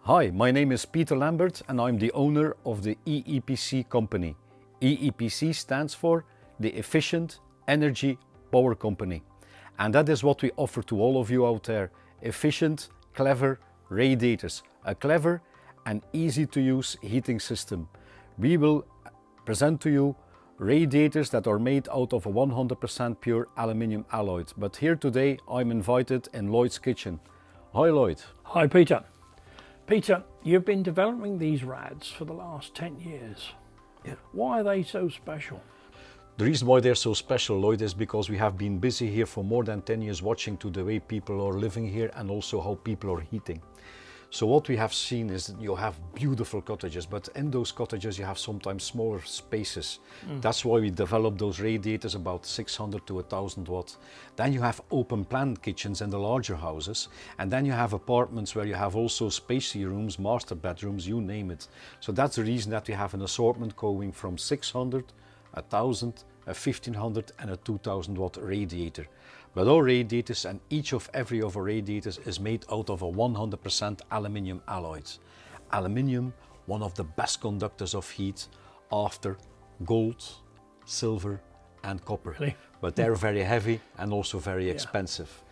Hi, my name is Peter Lambert and I'm the owner of the EEPC company. EEPC stands for the Efficient Energy Power Company. And that is what we offer to all of you out there. Efficient, clever radiators. A clever and easy to use heating system. We will present to you radiators that are made out of a 100% pure aluminium alloy. But here today I'm invited in Lloyd's kitchen. Hi Lloyd. Hi Peter. Peter, you've been developing these rads for the last 10 years. Yeah. Why are they so special? The reason why they're so special, Lloyd, is because we have been busy here for more than 10 years watching to the way people are living here and also how people are heating. So what we have seen is that you have beautiful cottages, but in those cottages you have sometimes smaller spaces. That's why we developed those radiators about 600 to 1000 watts. Then you have open plan kitchens in the larger houses, and then you have apartments where you have also spacey rooms, master bedrooms, you name it. So that's the reason that we have an assortment going from 600, 1000, a 1500 and a 2000 watt radiator. But our radiators and every of our radiators is made out of a 100% aluminium alloys. Aluminium, one of the best conductors of heat after gold, silver and copper. Really? But they're very heavy and also very expensive.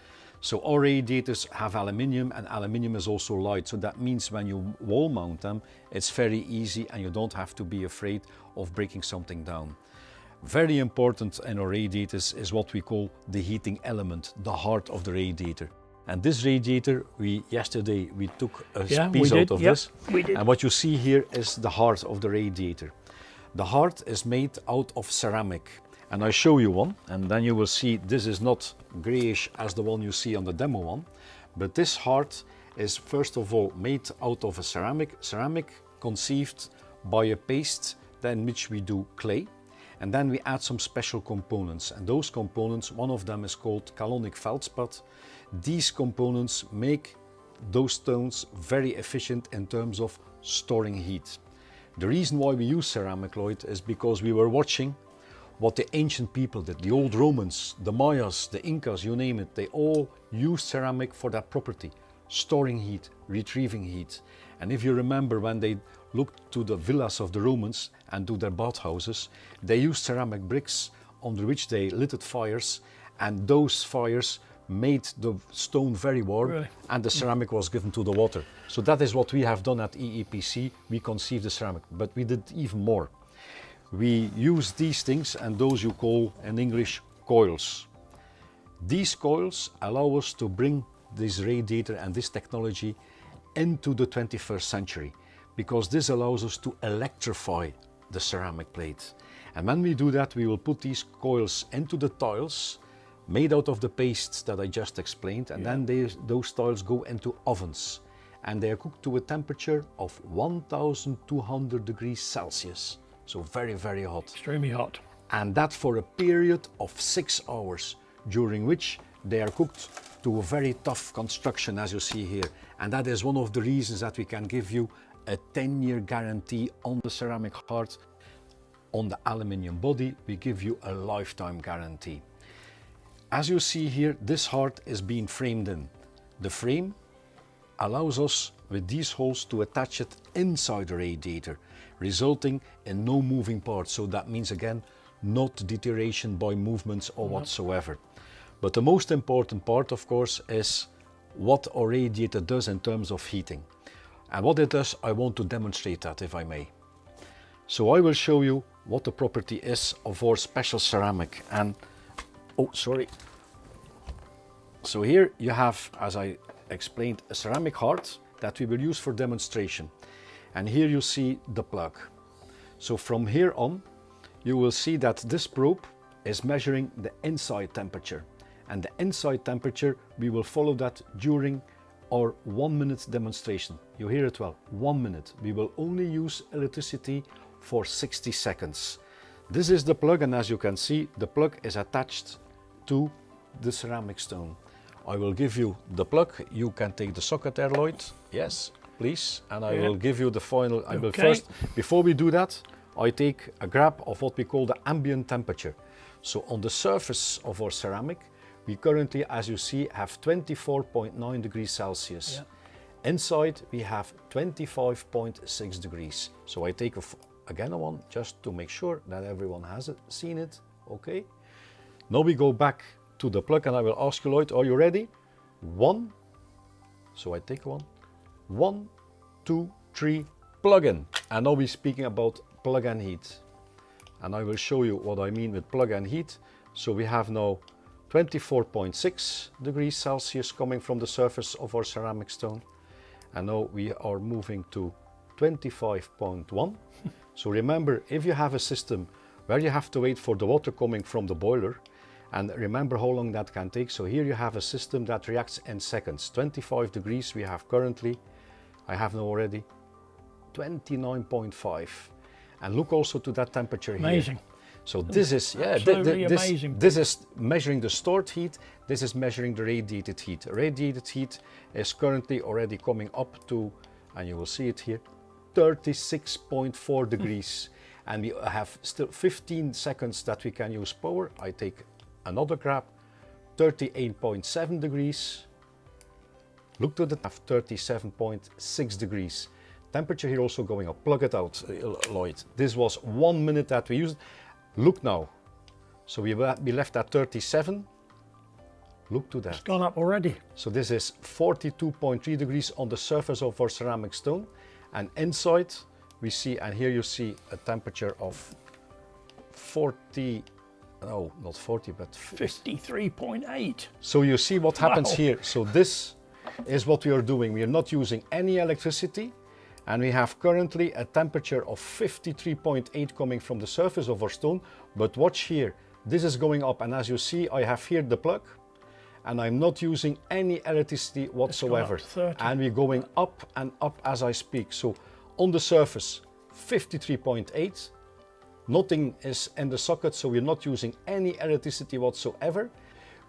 So our radiators have aluminium, and aluminium is also light. So that means when you wall mount them, it's very easy and you don't have to be afraid of breaking something down. Very important in our radiators is what we call the heating element, the heart of the radiator. And this radiator, yesterday we took a piece out of this. We did. And what you see here is the heart of the radiator. The heart is made out of ceramic. And I show you one, and then you will see this is not grayish as the one you see on the demo one. But this heart is first of all made out of a ceramic conceived by a paste in which we do clay. And then we add some special components, and those components, one of them is called calonic feldspar. These components make those stones very efficient in terms of storing heat. The reason why we use ceramic, Lloyd, is because we were watching what the ancient people did. The old Romans, the Mayas, the Incas, you name it, they all used ceramic for that property, storing heat, retrieving heat. And if you remember when they looked to the villas of the Romans and to their bathhouses, they used ceramic bricks under which they lit fires, and those fires made the stone very warm. Really? And the ceramic was given to the water. So that is what we have done at EEPC. We conceived the ceramic, but we did even more. We use these things, and those you call in English coils. These coils allow us to bring this radiator and this technology into the 21st century, because this allows us to electrify the ceramic plate. And when we do that, we will put these coils into the tiles made out of the pastes that I just explained, and then those tiles go into ovens, and they are cooked to a temperature of 1200 degrees Celsius. So very, very hot. Extremely hot. And that for a period of 6 hours, during which they are cooked to a very tough construction, as you see here. And that is one of the reasons that we can give you a 10-year guarantee on the ceramic heart. On the aluminium body, we give you a lifetime guarantee. As you see here, this heart is being framed in. The frame allows us with these holes to attach it inside the radiator, resulting in no moving parts. So that means again, not deterioration by movements or whatsoever. But the most important part, of course, is what our radiator does in terms of heating. And what it does, I want to demonstrate that, if I may. So I will show you what the property is of our special ceramic. And, oh, sorry. So here you have, as I explained, a ceramic heart that we will use for demonstration. And here you see the plug. So from here on, you will see that this probe is measuring the inside temperature. And the inside temperature, we will follow that during our 1 minute demonstration. You hear it well, 1 minute. We will only use electricity for 60 seconds. This is the plug, and as you can see, the plug is attached to the ceramic stone. I will give you the plug. You can take the socket there, Lloyd. Yes, please. And I will give you the final. I will first, before we do that, I take a grab of what we call the ambient temperature. So on the surface of our ceramic, we currently, as you see, have 24.9 degrees Celsius. Inside we have 25.6 degrees. So I take again a one just to make sure that everyone has seen it. Okay. Now we go back to the plug and I will ask you, Lloyd, are you ready? One. So I take one. 1, 2, 3, plug in. And now we're speaking about plug and heat. And I will show you what I mean with plug and heat. So we have now 24.6 degrees Celsius coming from the surface of our ceramic stone. And now we are moving to 25.1. So remember, if you have a system where you have to wait for the water coming from the boiler, and remember how long that can take. So here you have a system that reacts in seconds. 25 degrees we have currently. I have now already 29.5. And look also to that temperature here. Amazing. So this is, amazing. This is measuring the stored heat. This is measuring the radiated heat. Radiated heat is currently already coming up to, and you will see it here, 36.4 degrees. And we have still 15 seconds that we can use power. I take another grab, 38.7 degrees. Look to the 37.6 degrees. Temperature here also going up. Plug it out, Lloyd. This was 1 minute that we used. Look now. So we left at 37. Look to that. It's gone up already. So this is 42.3 degrees on the surface of our ceramic stone. And inside we see, and here you see a temperature of 40, no, not 40, but 53.8. So you see what happens Wow. here. So this is what we are doing. We are not using any electricity. And we have currently a temperature of 53.8 coming from the surface of our stone. But watch here, this is going up. And as you see, I have here the plug. And I'm not using any electricity whatsoever. And we're going up and up as I speak. So on the surface, 53.8. Nothing is in the socket, so we're not using any electricity whatsoever.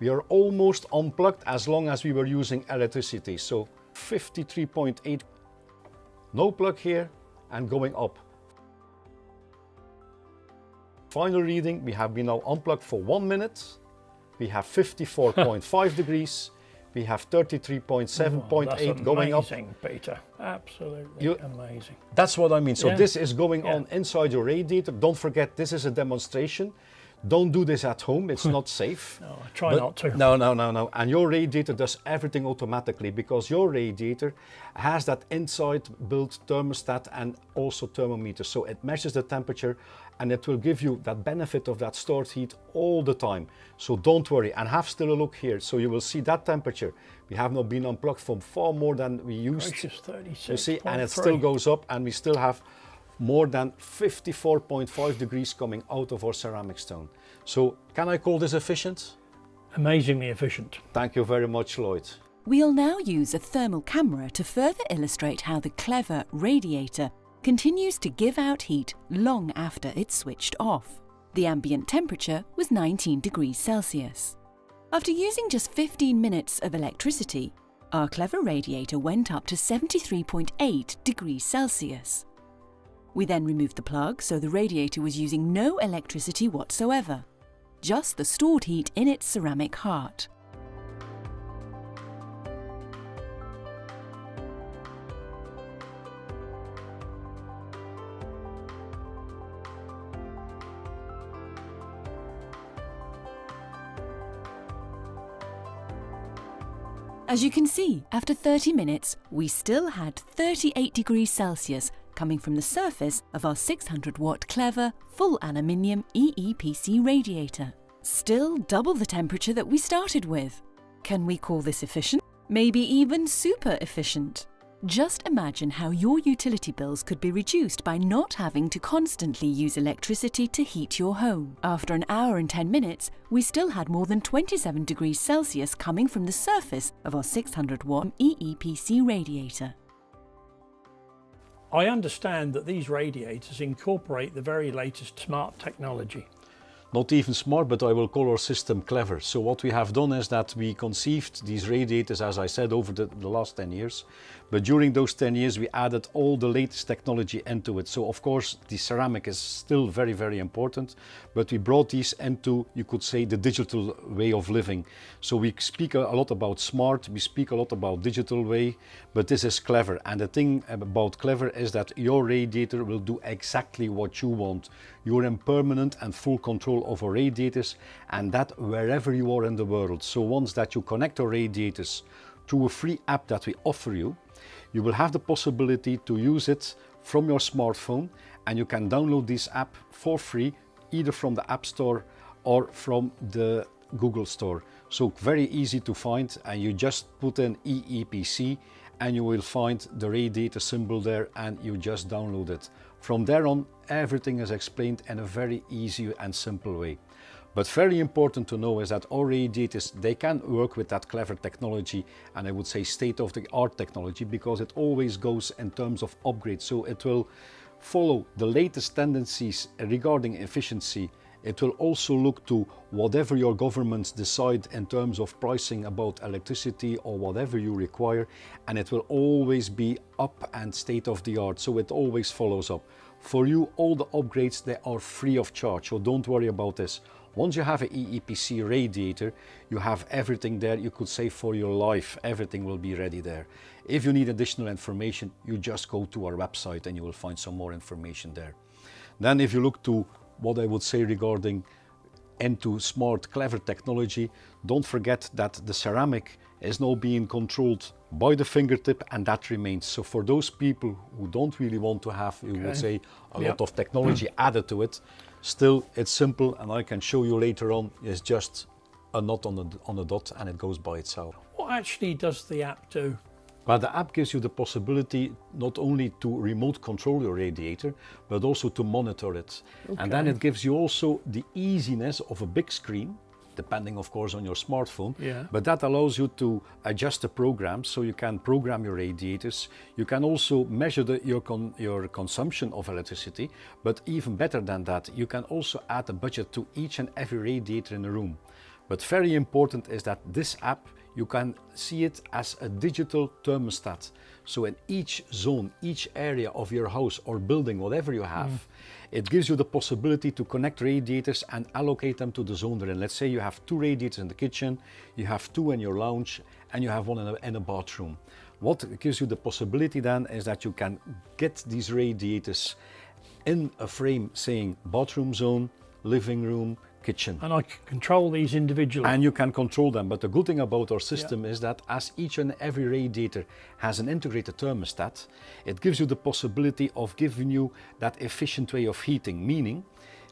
We are almost unplugged as long as we were using electricity. So 53.8. No plug here and going up. Final reading, we have been now unplugged for 1 minute. We have 54.5 degrees. We have 33.7.8 going up. Amazing, Peter. Absolutely amazing. That's what I mean. So Yeah. this is going on inside your radiator. Don't forget, this is a demonstration. Don't do this at home. It's not safe. No, I try not to. No. And your radiator does everything automatically because your radiator has that inside built thermostat and also thermometer. So it measures the temperature and it will give you that benefit of that stored heat all the time. So don't worry and have still a look here. So you will see that temperature. We have now been unplugged from far more than we used. Gracious, 36. You see, and it still goes up and we still have more than 54.5 degrees coming out of our ceramic stone. So can I call this efficient? Amazingly efficient. Thank you very much, Lloyd. We'll now use a thermal camera to further illustrate how the clever radiator continues to give out heat long after it's switched off. The ambient temperature was 19 degrees Celsius. After using just 15 minutes of electricity, our clever radiator went up to 73.8 degrees Celsius. We then removed the plug so the radiator was using no electricity whatsoever, just the stored heat in its ceramic heart. As you can see, after 30 minutes, we still had 38 degrees Celsius coming from the surface of our 600-watt clever, full aluminium EEPC radiator. Still double the temperature that we started with. Can we call this efficient? Maybe even super efficient. Just imagine how your utility bills could be reduced by not having to constantly use electricity to heat your home. After an hour and 10 minutes, we still had more than 27 degrees Celsius coming from the surface of our 600-watt EEPC radiator. I understand that these radiators incorporate the very latest smart technology. Not even smart, but I will call our system clever. So what we have done is that we conceived these radiators, as I said, over the last 10 years. But during those 10 years, we added all the latest technology into it. So of course, the ceramic is still very, very important, but we brought these into, you could say, the digital way of living. So we speak a lot about smart, we speak a lot about digital way, but this is clever. And the thing about clever is that your radiator will do exactly what you want. You're in permanent and full control of our radiators, and that wherever you are in the world. So once that you connect our radiators through a free app that we offer you, you will have the possibility to use it from your smartphone, and you can download this app for free, either from the App Store or from the Google Store. So very easy to find, and you just put in EEPC and you will find the radiator symbol there, and you just download it. From there on, everything is explained in a very easy and simple way. But very important to know is that our radiators, they can work with that clever technology, and I would say state-of-the-art technology, because it always goes in terms of upgrade. So it will follow the latest tendencies regarding efficiency. It will also look to whatever your governments decide in terms of pricing about electricity or whatever you require, and it will always be up and state-of-the-art, so it always follows up. For you, all the upgrades, they are free of charge, so don't worry about this. Once you have an EEPC radiator, you have everything there, you could say, for your life. Everything will be ready there. If you need additional information, you just go to our website and you will find some more information there. Then if you look to what I would say regarding into smart, clever technology, don't forget that the ceramic is now being controlled by the fingertip, and that remains. So for those people who don't really want to have, you would say, a lot of technology added to it, still it's simple, and I can show you later on. It's just a knot on a dot, and it goes by itself. What actually does the app do? But the app gives you the possibility not only to remote control your radiator, but also to monitor it. Okay. And then it gives you also the easiness of a big screen, depending of course on your smartphone, but that allows you to adjust the program, so you can program your radiators. You can also measure your consumption of electricity, but even better than that, you can also add a budget to each and every radiator in the room. But very important is that this app, you can see it as a digital thermostat. So in each zone, each area of your house or building, whatever you have, it gives you the possibility to connect radiators and allocate them to the zone they're in. Let's say you have 2 radiators in the kitchen, you have 2 in your lounge, and you have 1 in a bathroom. What gives you the possibility then is that you can get these radiators in a frame saying bathroom zone, living room, kitchen. And I can control these individually. And you can control them, but the good thing about our system is that as each and every radiator has an integrated thermostat, it gives you the possibility of giving you that efficient way of heating. Meaning,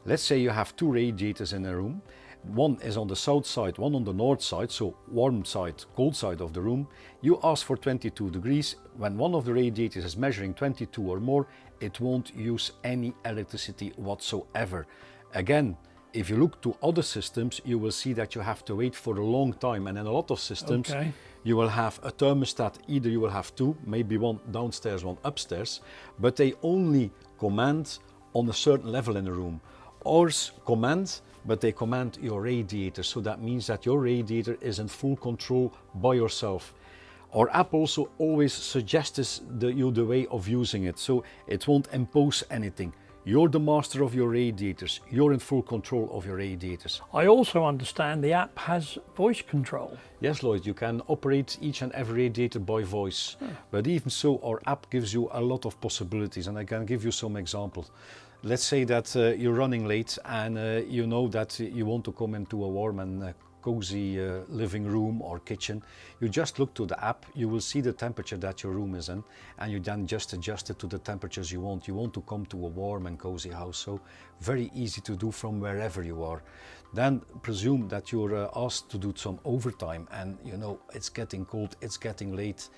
let's say you have 2 radiators in a room, one is on the south side, one on the north side, so warm side, cold side of the room. You ask for 22 degrees. When one of the radiators is measuring 22 or more, it won't use any electricity whatsoever. Again, if you look to other systems, you will see that you have to wait for a long time, and in a lot of systems you will have a thermostat. Either you will have 2, maybe one downstairs, one upstairs, but they only command on a certain level in the room. Ours command, but they command your radiator, so that means that your radiator is in full control by yourself. Our app also always suggests you the way of using it, so it won't impose anything. You're the master of your radiators. You're in full control of your radiators. I also understand the app has voice control. Yes, Lloyd, you can operate each and every radiator by voice. But even so, our app gives you a lot of possibilities, and I can give you some examples. Let's say that you're running late, and you know that you want to come into a warm and cozy living room or kitchen. You just look to the app, you will see the temperature that your room is in, and you then just adjust it to the temperatures you want. You want to come to a warm and cozy house, so very easy to do from wherever you are. Then presume that you're asked to do some overtime, and you know it's getting cold, it's getting late,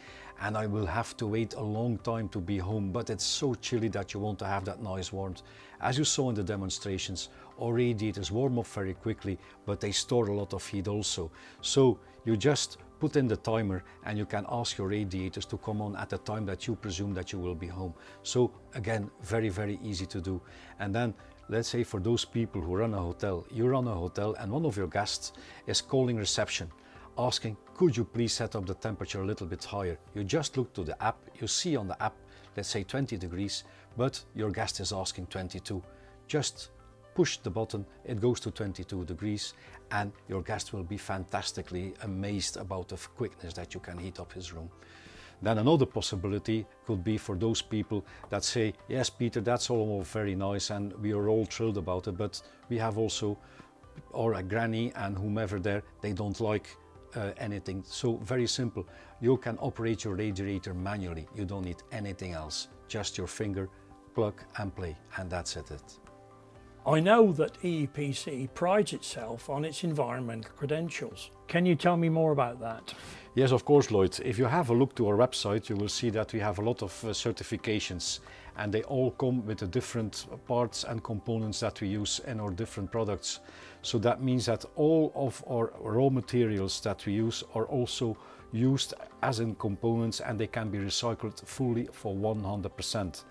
and I will have to wait a long time to be home, but it's so chilly that you want to have that nice warmth. As you saw in the demonstrations, our radiators warm up very quickly, but they store a lot of heat also. So you just put in the timer, and you can ask your radiators to come on at the time that you presume that you will be home. So again, very, very easy to do. And then let's say for those people who run a hotel, you run a hotel and one of your guests is calling reception, asking, could you please set up the temperature a little bit higher? You just look to the app, you see on the app, let's say 20 degrees, but your guest is asking 22. Just push the button, it goes to 22 degrees, and your guest will be fantastically amazed about the quickness that you can heat up his room. Then another possibility could be for those people that say, yes, Peter, that's all very nice and we are all thrilled about it, but we have also, or a granny and whomever there, they don't like anything. So very simple, you can operate your radiator manually. You don't need anything else, just your finger, plug and play, and that's it. I know that EEPC prides itself on its environmental credentials. Can you tell me more about that? Yes, of course, Lloyd. If you have a look to our website, you will see that we have a lot of certifications, and they all come with the different parts and components that we use in our different products. So that means that all of our raw materials that we use are also used as in components, and they can be recycled fully for 100%.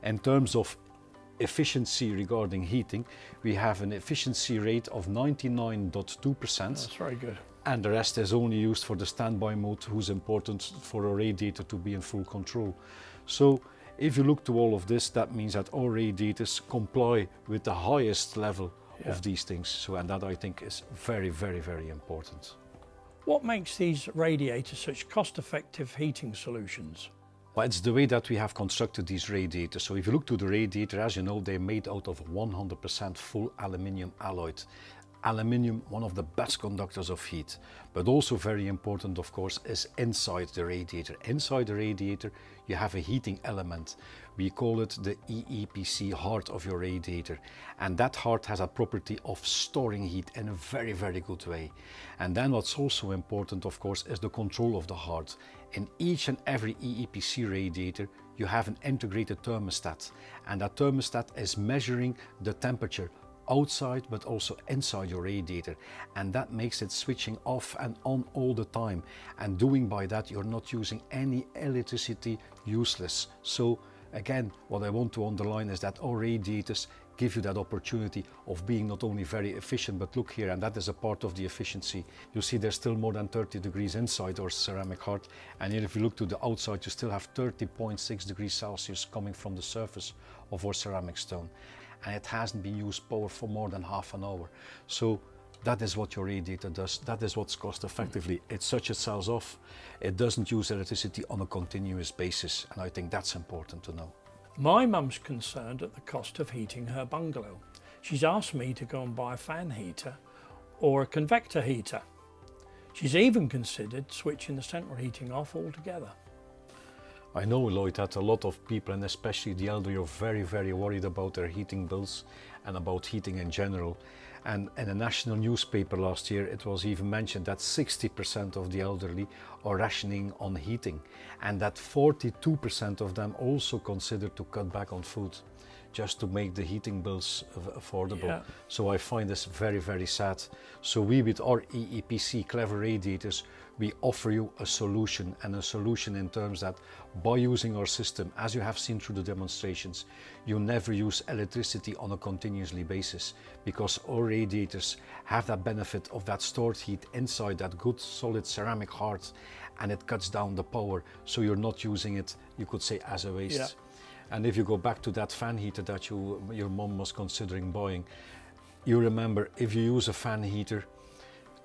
In terms of efficiency regarding heating, we have an efficiency rate of 99.2%. That's very good. And the rest is only used for the standby mode, who's important for a radiator to be in full control. So if you look to all of this, that means that our radiators comply with the highest level of these things. So, and that I think is very, very, very important. What makes these radiators such cost-effective heating solutions? Well, it's the way that we have constructed these radiators. So if you look to the radiator, as you know, they're made out of 100% full aluminium alloyed. Aluminium, one of the best conductors of heat, but also very important, of course, is inside the radiator. Inside the radiator, you have a heating element. We call it the EEPC heart of your radiator. And that heart has a property of storing heat in a very, very good way. And then what's also important, of course, is the control of the heart. In each and every EEPC radiator, you have an integrated thermostat. And that thermostat is measuring the temperature outside but also inside your radiator, and that makes it switching off and on all the time, and doing by that you're not using any electricity useless. So again, what I want to underline is that our radiators give you that opportunity of being not only very efficient, but look here, and that is a part of the efficiency. You see there's still more than 30 degrees inside our ceramic heart, and here if you look to the outside, you still have 30.6 degrees Celsius coming from the surface of our ceramic stone. And it hasn't been used power for more than half an hour. So that is what your radiator does. That is what's cost effectively. It switches itself off. It doesn't use electricity on a continuous basis. And I think that's important to know. My mum's concerned at the cost of heating her bungalow. She's asked me to go and buy a fan heater or a convector heater. She's even considered switching the central heating off altogether. I know, Lloyd, that a lot of people, and especially the elderly, are very, very worried about their heating bills and about heating in general. And in a national newspaper last year, it was even mentioned that 60% of the elderly are rationing on heating, and that 42% of them also consider to cut back on food just to make the heating bills affordable. Yeah. So I find this very, very sad. So we, with our EEPC Clever Radiators, we offer you a solution, and a solution in terms that by using our system, as you have seen through the demonstrations, you never use electricity on a continuously basis, because our radiators have that benefit of that stored heat inside that good solid ceramic heart, and it cuts down the power, so you're not using it, you could say, as a waste. Yeah. And if you go back to that fan heater that your mom was considering buying, you remember, if you use a fan heater,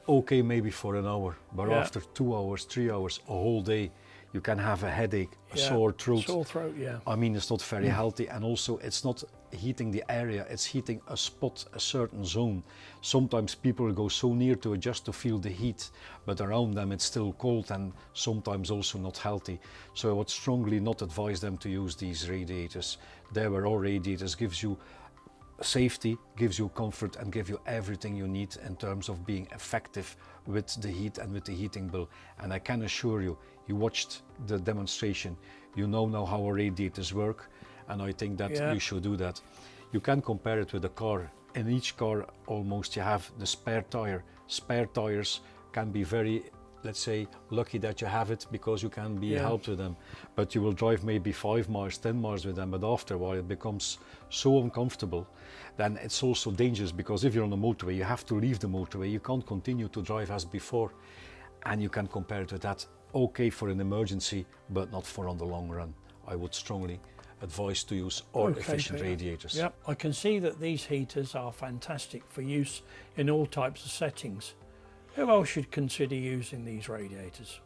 okay, maybe for an hour, but after 2 hours, 3 hours, a whole day, you can have a headache, a sore throat. Sore throat, yeah. I mean, it's not very healthy, and also it's not heating the area, it's heating a spot, a certain zone. Sometimes people go so near to it just to feel the heat, but around them it's still cold and sometimes also not healthy. So I would strongly not advise them to use these radiators. There where our radiators gives you safety, gives you comfort, and give you everything you need in terms of being effective with the heat and with the heating bill. And I can assure you, you watched the demonstration, you know now how our radiators work, and I think that you should do that. You can compare it with a car. In each car almost you have the spare tire. Spare tires can be very, let's say, lucky that you have it, because you can be helped with them, but you will drive maybe 5 miles, 10 miles with them, but after a while it becomes so uncomfortable. Then it's also dangerous, because if you're on the motorway, you have to leave the motorway, you can't continue to drive as before. and you can compare it to that. Okay for an emergency, but not for on the long run. I would strongly advise to use oil efficient radiators. Yep, I can see that these heaters are fantastic for use in all types of settings. Who else should consider using these radiators?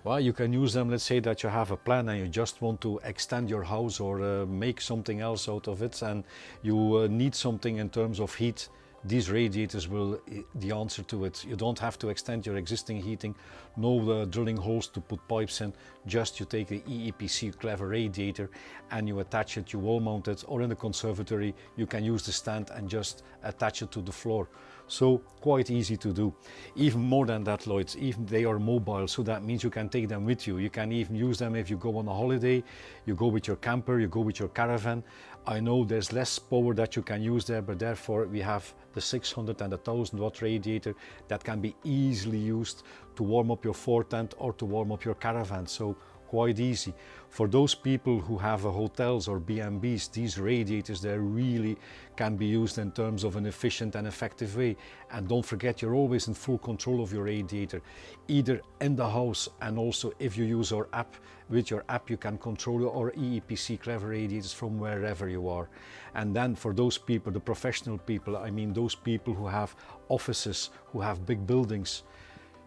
Well, you can use them, let's say that you have a plan and you just want to extend your house or make something else out of it, and you need something in terms of heat. These radiators will the answer to it. You don't have to extend your existing heating, no drilling holes to put pipes in, just you take the EEPC Clever radiator and you attach it, you wall mount it, or in the conservatory you can use the stand and just attach it to the floor. So quite easy to do. Even more than that, Lloyd, even they are mobile, so that means you can take them with you. You can even use them if you go on a holiday, you go with your camper, you go with your caravan. I know there's less power that you can use there, but therefore we have the 600 and the 1000 watt radiator that can be easily used to warm up your fort tent or to warm up your caravan. So quite easy. For those people who have hotels or B&Bs, these radiators there really can be used in terms of an efficient and effective way. And don't forget, you're always in full control of your radiator, either in the house, and also if you use our app, with your app you can control our EEPC Clever radiators from wherever you are. And then for those people, the professional people, I mean those people who have offices, who have big buildings,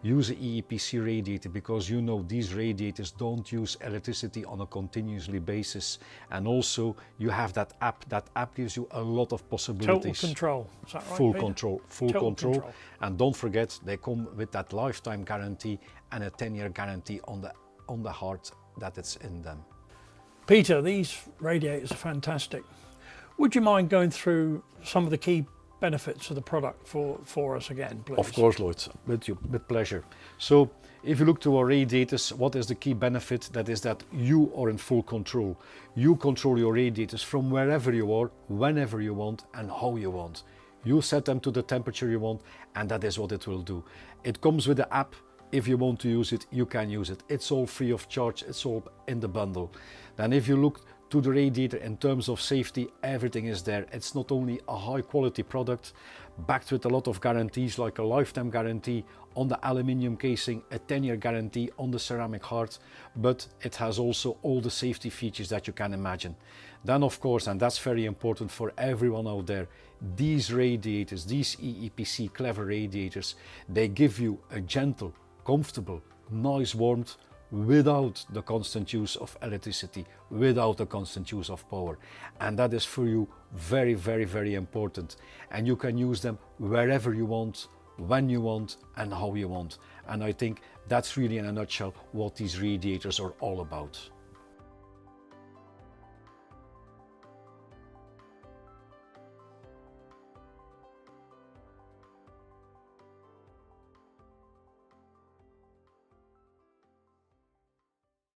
use an EEPC radiator, because you know these radiators don't use electricity on a continuously basis. And also you have that app. That app gives you a lot of possibilities. Total control, is that right, Full Peter? control, full control. And don't forget, they come with that lifetime guarantee and a 10-year guarantee on the heart that it's in them. Peter, these radiators are fantastic. Would you mind going through some of the key benefits of the product for us again, please? Of course, Lloyd, with pleasure. So if you look to our radiators, what is the key benefit? That is that you are in full control. You control your radiators from wherever you are, whenever you want and how you want. You set them to the temperature you want, and that is what it will do. It comes with the app. If you want to use it, you can use it. It's all free of charge. It's all in the bundle. Then if you look to the radiator in terms of safety, everything is there. It's not only a high quality product backed with a lot of guarantees, like a lifetime guarantee on the aluminium casing, a 10-year guarantee on the ceramic heart, but it has also all the safety features that you can imagine. Then of course, and that's very important for everyone out there, these radiators, these EEPC Clever radiators, they give you a gentle, comfortable, nice warmth without the constant use of electricity, without the constant use of power. And that is for you very, very, very important. And you can use them wherever you want, when you want and how you want. And I think that's really in a nutshell what these radiators are all about.